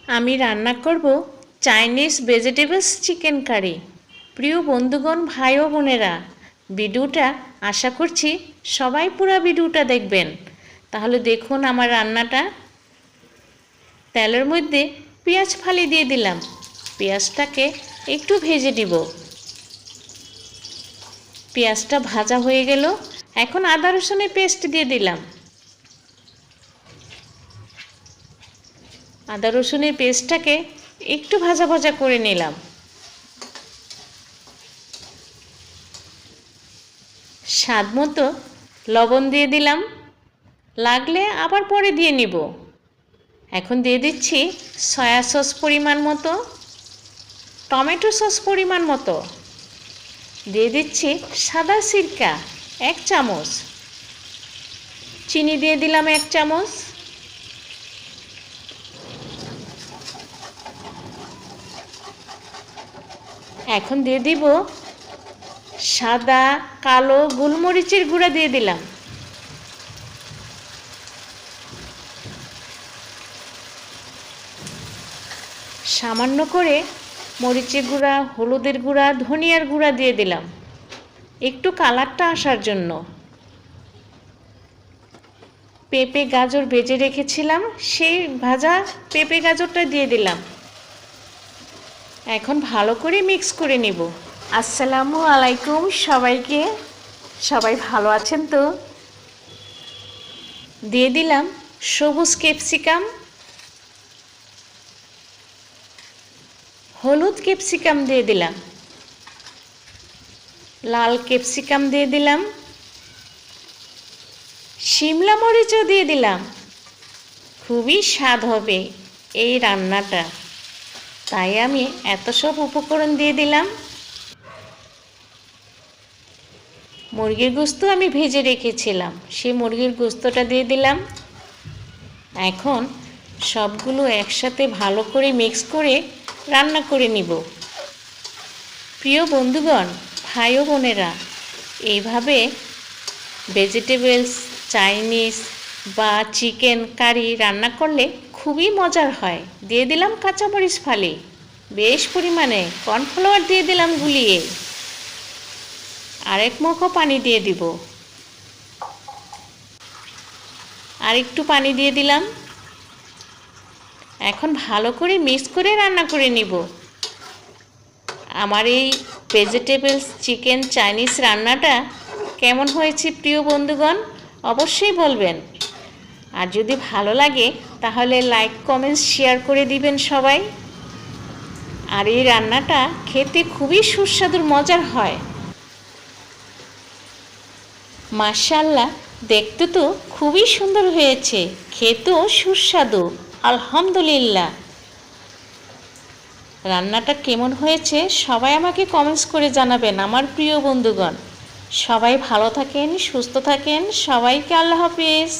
আমি রান্না করব চাইনিজ ভেজিটেবলস চিকেন কারি। প্রিয় বন্ধুগণ, ভাই ও বোনেরা, ভিডিওটা আশা করছি সবাই পুরো ভিডিওটা দেখবেন। তাহলে দেখুন আমার রান্নাটা। তেলের মধ্যে পেঁয়াজ ফালি দিয়ে দিলাম। পেঁয়াজটাকে একটু ভেজে দিব। পেঁয়াজটা ভাজা হয়ে গেল। এখন আদা রসুনের পেস্ট দিয়ে দিলাম। আদা রসুনের পেস্টটাকে একটু ভাজা ভাজা করে নিলাম। স্বাদ মতো লবণ দিয়ে দিলাম, লাগলে আবার পরে দিয়ে নিব। এখন দিয়ে দিচ্ছি সয়া সস পরিমাণ মতো, টমেটো সস পরিমাণ মতো, দিয়ে দিচ্ছি সাদা সিরকা 1 চামচ, চিনি দিয়ে দিলাম 1 চামচ। এখন দিয়ে দিব সাদা কালো গোলমরিচের গুঁড়া দিয়ে দিলাম। সামান্য করে মরিচের গুঁড়া, হলুদের গুঁড়া, ধনিয়ার গুঁড়া দিয়ে দিলাম একটু কালারটা আসার জন্য। পেঁপে গাজর ভেজে রেখেছিলাম, সেই ভাজা পেঁপে গাজরটা দিয়ে দিলাম। এখন ভালো করে মিক্স করে নিব। আসসালামু আলাইকুম সবাইকে, সবাই ভালো আছেন তো? দিয়ে দিলাম সবুজ ক্যাপসিকাম, হলুদ ক্যাপসিকাম দিয়ে দিলাম, লাল ক্যাপসিকাম দিয়ে দিলাম, শিমলা মরিচও দিয়ে দিলাম। খুবই স্বাদ হবে এই রান্নাটা, তাই আমি এত সব উপকরণ দিয়ে দিলাম। মুরগির গোশত আমি ভেজে রেখেছিলাম, সেই মুরগির গোশতটা দিয়ে দিলাম। এখন সবগুলো একসাথে ভালো করে মিক্স করে রান্না করে নিব। প্রিয় বন্ধুগণ, ভাই ও বোনেরা, এইভাবে ভেজিটেবলস চাইনিজ বা চিকেন কারি রান্না করলে খুবই মজার হয়। দিয়ে দিলাম কাঁচামরিচ ফালি, বেশ পরিমাণে কর্নফ্লাওয়ার দিয়ে দিলাম গুলিয়ে, আরেক মুখো পানি দিয়ে দিব, আর একটু পানি দিয়ে দিলাম। এখন ভালো করে মিক্স করে রান্না করে নিব। আমার এই ভেজিটেবলস চিকেন চাইনিজ রান্নাটা কেমন হয়েছে প্রিয় বন্ধুগণ, অবশ্যই বলবেন। আর যদি ভালো লাগে তাহলে লাইক কমেন্টস শেয়ার করে দিবেন সবাই। আর এই রান্নাটা খেতে খুবই সুস্বাদু মজার হয়। মাশাআল্লাহ, দেখতে তো খুবই সুন্দর হয়েছে, খেতেও সুস্বাদু। আলহামদুলিল্লাহ। রান্নাটা কেমন হয়েছে সবাই আমাকে কমেন্টস করে জানাবেন। আমার প্রিয় বন্ধুগণ, সবাই ভালো থাকেন, সুস্থ থাকেন। সবাইকে আল্লাহ হাফেজ।